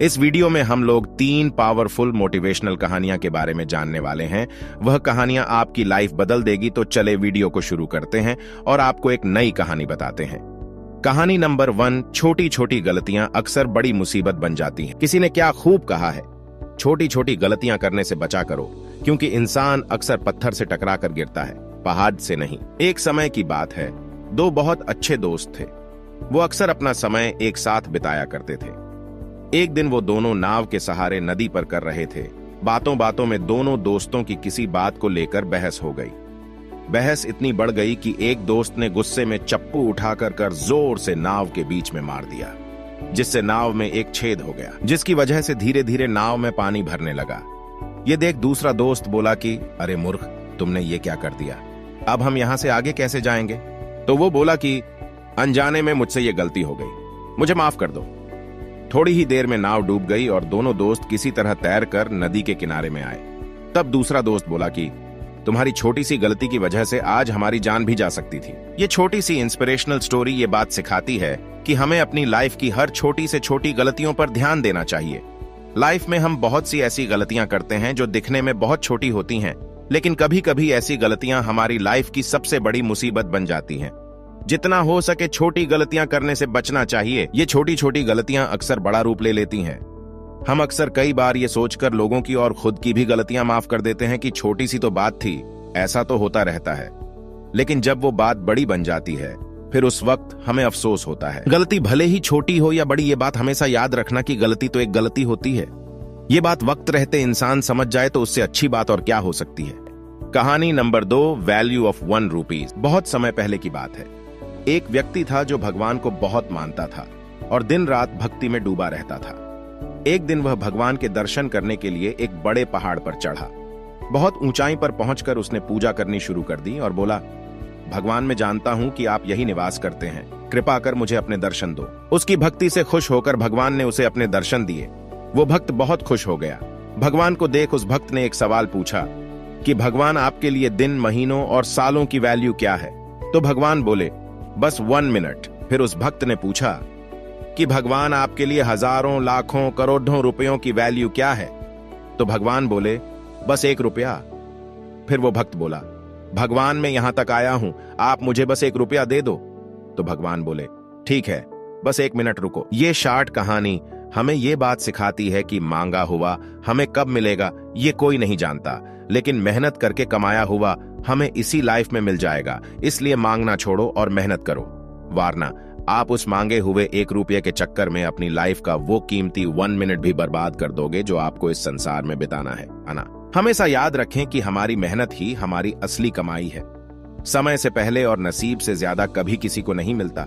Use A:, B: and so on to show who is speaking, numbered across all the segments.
A: इस वीडियो में हम लोग 3 पावरफुल मोटिवेशनल कहानियां के बारे में जानने वाले हैं। वह कहानियां आपकी लाइफ बदल देगी। तो चले वीडियो को शुरू करते हैं और आपको एक नई कहानी बताते हैं। कहानी नंबर 1, छोटी छोटी गलतियां अक्सर बड़ी मुसीबत बन जाती हैं। किसी ने क्या खूब कहा है, छोटी छोटी गलतियां करने से बचा करो, क्योंकि इंसान अक्सर पत्थर से टकरा कर गिरता है, पहाड़ से नहीं। एक समय की बात है, 2 बहुत अच्छे दोस्त थे। वो अक्सर अपना समय एक साथ बिताया करते थे। एक दिन वो दोनों नाव के सहारे नदी पर कर रहे थे। बातों बातों में दोनों दोस्तों की किसी बात को लेकर बहस हो गई। बहस इतनी बढ़ गई कि एक दोस्त ने गुस्से में चप्पू उठाकर जोर से नाव के बीच में मार दिया, जिससे नाव में एक छेद हो गया, जिसकी वजह से धीरे धीरे नाव में पानी भरने लगा। ये देख दूसरा दोस्त बोला कि अरे मूर्ख, तुमने ये क्या कर दिया, अब हम यहां से आगे कैसे जाएंगे? तो वो बोला कि अनजाने में मुझसे ये गलती हो गई, मुझे माफ कर दो। थोड़ी ही देर में नाव डूब गई और दोनों दोस्त किसी तरह तैरकर नदी के किनारे में आए। तब दूसरा दोस्त बोला कि तुम्हारी छोटी सी गलती की वजह से आज हमारी जान भी जा सकती थी। ये छोटी सी इंस्पिरेशनल स्टोरी ये बात सिखाती है कि हमें अपनी लाइफ की हर छोटी से छोटी गलतियों पर ध्यान देना चाहिए। लाइफ में हम बहुत सी ऐसी गलतियां करते हैं जो दिखने में बहुत छोटी होती हैं, लेकिन कभी कभी ऐसी गलतियां हमारी लाइफ की सबसे बड़ी मुसीबत बन जाती हैं। जितना हो सके छोटी गलतियां करने से बचना चाहिए। ये छोटी छोटी गलतियां अक्सर बड़ा रूप ले लेती हैं। हम अक्सर कई बार ये सोचकर लोगों की और खुद की भी गलतियां माफ कर देते हैं कि छोटी सी तो बात थी, ऐसा तो होता रहता है। लेकिन जब वो बात बड़ी बन जाती है, फिर उस वक्त हमें अफसोस होता है। गलती भले ही छोटी हो या बड़ी, ये बात हमेशा याद रखना कि गलती तो एक गलती होती है। ये बात वक्त रहते इंसान समझ जाए तो उससे अच्छी बात और क्या हो सकती है। कहानी नंबर 2, वैल्यू ऑफ 1 रुपीज। बहुत समय पहले की बात है। एक व्यक्ति था जो भगवान को बहुत मानता था और दिन रात भक्ति में डूबा रहता था। एक दिन वह भगवान के दर्शन करने के लिए एक बड़े पहाड़ पर चढ़ा। बहुत ऊंचाई पर पहुंचकर उसने पूजा करनी शुरू कर दी और बोला, भगवान, मैं जानता हूं कि आप यही निवास करते हैं, कृपा कर मुझे अपने दर्शन दो। उसकी भक्ति से खुश होकर भगवान ने उसे अपने दर्शन दिए। वो भक्त बहुत खुश हो गया। भगवान को देख उस भक्त ने एक सवाल पूछा कि भगवान, आपके लिए दिन, महीनों और सालों की वैल्यू क्या है? तो भगवान बोले, बस 1 मिनट। फिर उस भक्त ने पूछा कि भगवान, आपके लिए हजारों, लाखों, करोड़ों रुपयों की वैल्यू क्या है? तो भगवान बोले, बस 1 रुपया। फिर वो भक्त बोला, भगवान, मैं यहां तक आया हूं, आप मुझे बस 1 रुपया दे दो। तो भगवान बोले, ठीक है, बस 1 मिनट रुको। ये शॉर्ट कहानी हमें ये बात सिखाती है कि मांगा हुआ हमें कब मिलेगा ये कोई नहीं जानता, लेकिन मेहनत करके कमाया हुआ हमें इसी लाइफ में मिल जाएगा। इसलिए मांगना छोड़ो और मेहनत करो, वरना आप उस मांगे हुए 1 रुपये के चक्कर में अपनी लाइफ का वो कीमती 1 मिनट भी बर्बाद कर दोगे जो आपको इस संसार में बिताना है ना। हमेशा याद रखें कि हमारी मेहनत ही हमारी असली कमाई है। समय से पहले और नसीब से ज्यादा कभी किसी को नहीं मिलता।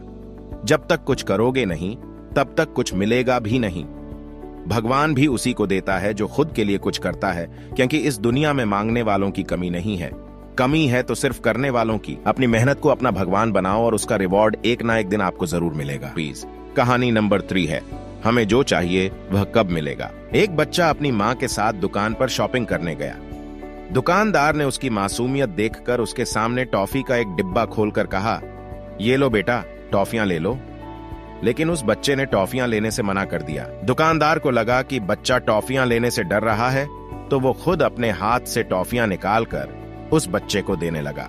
A: जब तक कुछ करोगे नहीं, तब तक कुछ मिलेगा भी नहीं। भगवान भी उसी को देता है जो खुद के लिए कुछ करता है, क्योंकि इस दुनिया में मांगने वालों की कमी नहीं है। कमी है तो सिर्फ करने वालों की। अपनी मेहनत को अपना भगवान बनाओ और उसका रिवॉर्ड एक ना एक दिन आपको जरूर मिलेगा। प्लीज। कहानी नंबर 3 है, हमें जो चाहिए वह कब मिलेगा। एक बच्चा अपनी माँ के साथ दुकान पर शॉपिंग करने गया। दुकानदार ने उसकी मासूमियत देखकर उसके सामने टॉफी का एक डिब्बा खोलकर कहा, ये लो बेटा, टॉफियां ले लो। लेकिन उस बच्चे ने टॉफियां लेने से मना कर दिया। दुकानदार को लगा कि बच्चा टॉफियां लेने से डर रहा है, तो वो खुद अपने हाथ से टॉफियां निकालकर उस बच्चे को देने लगा।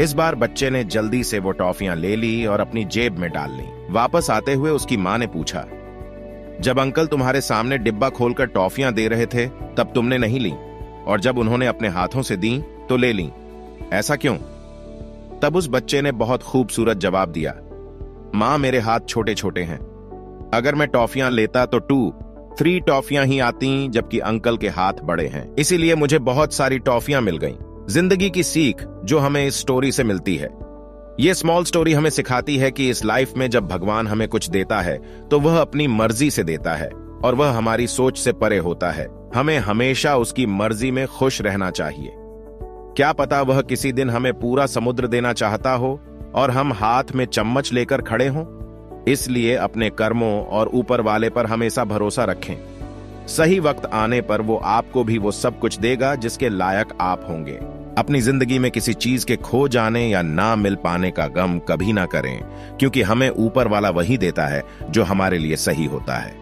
A: इस बार बच्चे ने जल्दी से वो टॉफियां ले ली और अपनी जेब में डाल ली। वापस आते हुए उसकी मां ने पूछा, जब अंकल तुम्हारे सामने डिब्बा खोलकर टॉफियां दे रहे थे तब तुमने नहीं ली, और जब उन्होंने अपने हाथों से दी तो ले ली, ऐसा क्यों? तब उस बच्चे ने बहुत खूबसूरत जवाब दिया, मां, मेरे हाथ छोटे छोटे हैं। अगर मैं टॉफियां लेता तो 2-3 टॉफियां ही आती, जबकि अंकल के हाथ बड़े हैं, इसीलिए मुझे बहुत सारी टॉफियां मिल गईं। जिंदगी की सीख जो हमें इस स्टोरी से मिलती है, ये स्मॉल स्टोरी हमें सिखाती है कि इस लाइफ में जब भगवान हमें कुछ देता है तो वह अपनी मर्जी से देता है और वह हमारी सोच से परे होता है। हमें हमेशा उसकी मर्जी में खुश रहना चाहिए। क्या पता वह किसी दिन हमें पूरा समुद्र देना चाहता हो और हम हाथ में चम्मच लेकर खड़े हों। इसलिए अपने कर्मों और ऊपर वाले पर हमेशा भरोसा रखें। सही वक्त आने पर वो आपको भी वो सब कुछ देगा जिसके लायक आप होंगे। अपनी जिंदगी में किसी चीज के खो जाने या ना मिल पाने का गम कभी ना करें, क्योंकि हमें ऊपर वाला वही देता है जो हमारे लिए सही होता है।